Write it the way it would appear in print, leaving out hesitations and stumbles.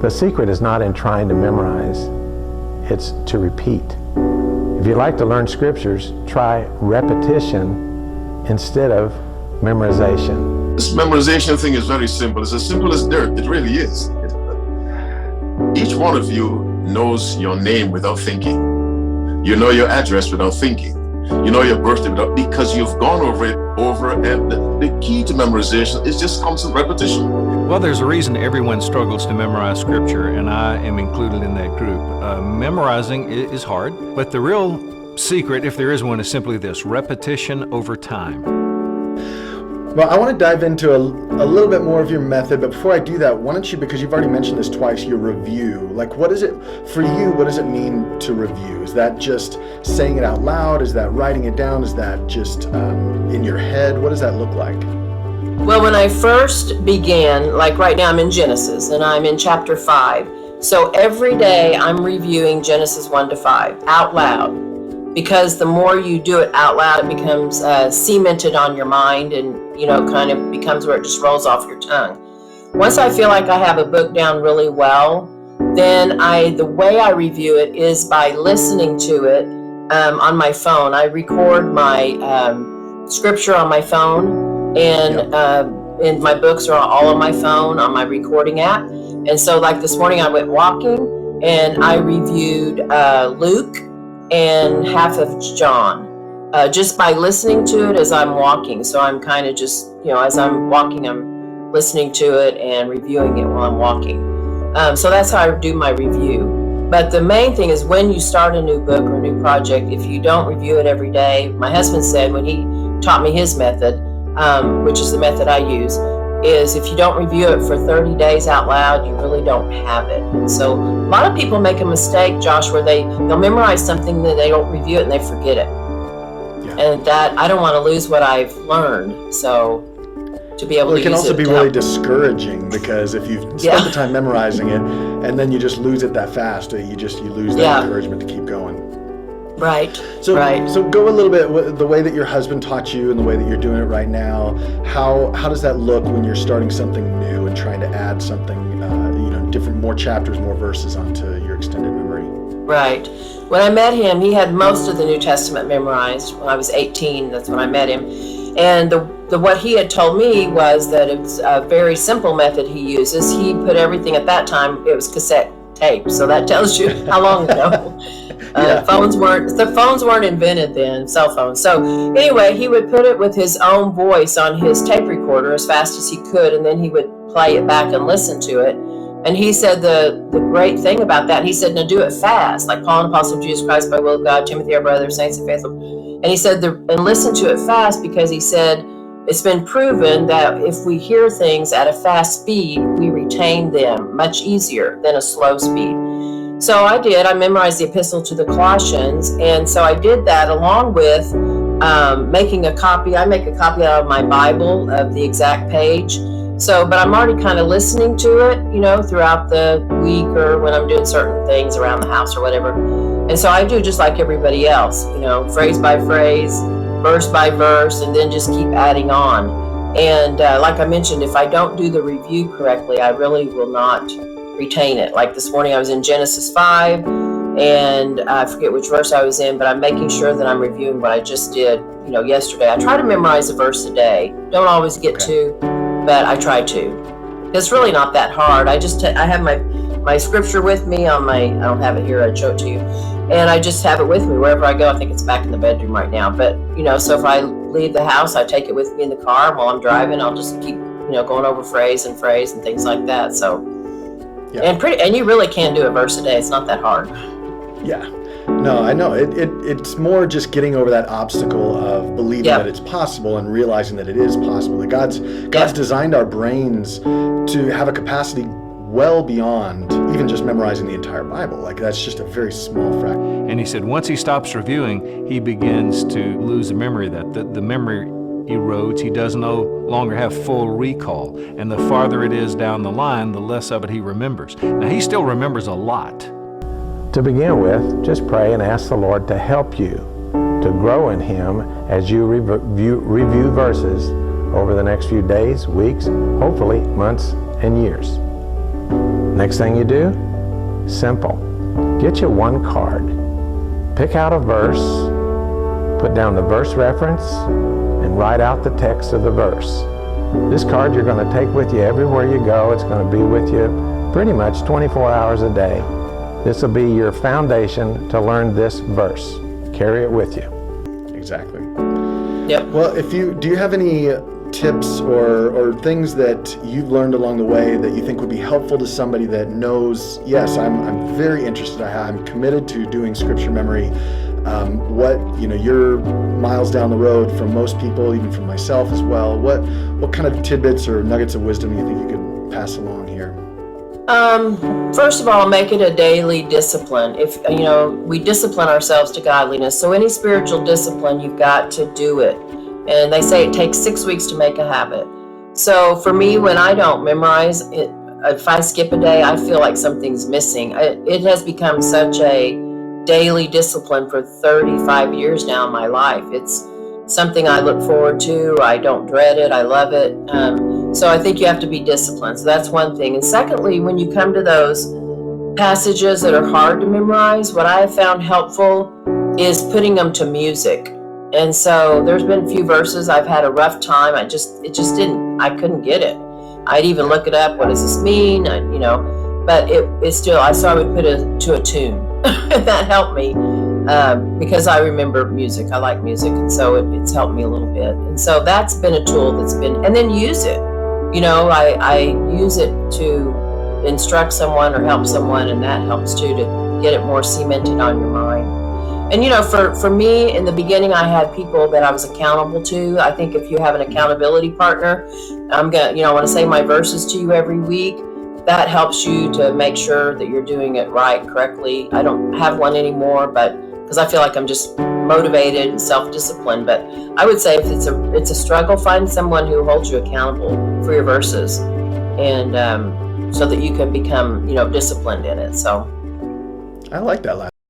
The secret is not in trying to memorize, it's to repeat. If you like to learn scriptures, try repetition instead of memorization. This memorization thing is very simple. It's as simple as dirt. It really is. Each one of you knows your name without thinking. You know your address without thinking. You know your birthday without, because you've gone over it over, and the key to memorization is just constant repetition. Well, there's a reason everyone struggles to memorize scripture, and I am included in that group. Memorizing is hard, but the real secret, if there is one, is simply this: repetition over time. Well, I want to dive into a little bit more of your method, but before I do that, why don't you, because you've already mentioned this twice, your review. Like, what is it, for you, what does it mean to review? Is that just saying it out loud? Is that writing it down? Is that just in your head? What does that look like? Well, when I first began, like right now I'm in Genesis, and I'm in chapter 5. So every day I'm reviewing Genesis 1 to 5 out loud. Because the more you do it out loud, it becomes cemented on your mind, and kind of becomes where it just rolls off your tongue. Once I feel like I have a book down really well, then the way I review it is by listening to it on my phone. I record my scripture on my phone, and my books are all on my phone on my recording app. And so, like this morning, I went walking and I reviewed Luke and half of John, just by listening to it as I'm walking. So I'm kind of just, as I'm walking, I'm listening to it and reviewing it while I'm walking. So that's how I do my review. But the main thing is, when you start a new book or a new project, if you don't review it every day, my husband said when he taught me his method, which is the method I use, is if you don't review it for 30 days out loud, you really don't have it. And so a lot of people make a mistake, Josh, where they'll memorize something, then they don't review it and they forget it. Yeah. And that, I don't want to lose what I've learned. So to be able to use it. It can also be really discouraging, because if you've spent the time memorizing it and then you just lose it that fast, you lose that encouragement to keep going. Right. So go a little bit, the way that your husband taught you and the way that you're doing it right now, how does that look when you're starting something new and trying to add something, different, more chapters, more verses onto your extended memory? Right. When I met him, he had most of the New Testament memorized. When I was 18, that's when I met him. And what he had told me was that it's a very simple method he uses. He put everything, at that time, it was cassette tape, so that tells you how long ago. Phones weren't invented then, cell phones. So anyway, he would put it with his own voice on his tape recorder as fast as he could, and then he would play it back and listen to it. And he said the great thing about that, he said, now do it fast, like Paul, an apostle of Jesus Christ by will of God, Timothy, our brother, saints and faithful. And he said, and listen to it fast, because he said, it's been proven that if we hear things at a fast speed, we retain them much easier than a slow speed. So I memorized the epistle to the Colossians, and so I did that along with making a copy. I make a copy out of my Bible of the exact page. So, but I'm already kind of listening to it, throughout the week, or when I'm doing certain things around the house or whatever. And so I do just like everybody else, phrase by phrase, verse by verse, and then just keep adding on. And like I mentioned, if I don't do the review correctly, I really will not retain it. Like this morning, I was in Genesis 5, and I forget which verse I was in, but I'm making sure that I'm reviewing what I just did, yesterday. I try to memorize a verse a day. Don't always get to, but I try to. It's really not that hard. I have my scripture with me on I don't have it here, I'd show it to you. And I just have it with me wherever I go. I think it's back in the bedroom right now. But, so if I leave the house, I take it with me in the car. While I'm driving, I'll just keep, going over phrase and things like that. So, and you really can do a verse a day. It's not that hard. Yeah. No, I know. It's more just getting over that obstacle of believing that it's possible and realizing that it is possible. That God's designed our brains to have a capacity well beyond even just memorizing the entire Bible. Like, that's just a very small fraction. And he said once he stops reviewing, he begins to lose the memory of that. The memory erodes. He does no longer have full recall. And the farther it is down the line, the less of it he remembers. Now, he still remembers a lot. To begin with, just pray and ask the Lord to help you to grow in Him as you review verses over the next few days, weeks, hopefully months and years. Next thing you do, simple. Get you one card. Pick out a verse, put down the verse reference, and write out the text of the verse. This card you're going to take with you everywhere you go. It's going to be with you pretty much 24 hours a day. This will be your foundation to learn this verse. Carry it with you. Exactly. Yep. Well, do you have any tips or things that you've learned along the way that you think would be helpful to somebody that knows, yes, I'm very interested, I'm committed to doing scripture memory. You're miles down the road from most people, even from myself as well. What kind of tidbits or nuggets of wisdom do you think you could pass along here? First of all, make it a daily discipline. If, we discipline ourselves to godliness. So any spiritual discipline, you've got to do it. And they say it takes 6 weeks to make a habit. So for me, when I don't memorize it, if I skip a day, I feel like something's missing. It has become such a daily discipline for 35 years now in my life. It's something I look forward to. I don't dread it. I love it. So I think you have to be disciplined. So that's one thing. And secondly, when you come to those passages that are hard to memorize, what I have found helpful is putting them to music. And so there's been a few verses I've had a rough time. I couldn't get it. I'd even look it up. What does this mean? But it's still, I would put it to a tune. That helped me because I remember music. I like music. And so it's helped me a little bit. And so that's been a tool and then use it. I use it to instruct someone or help someone, and that helps too, to get it more cemented on your mind. And for me, in the beginning, I had people that I was accountable to. I think if you have an accountability partner, I want to say my verses to you every week. That helps you to make sure that you're doing it right, correctly. I don't have one anymore, but because I feel like I'm just motivated and self-disciplined. But I would say if it's a struggle, find someone who holds you accountable for your verses, and so that you can become disciplined in it. So I like that last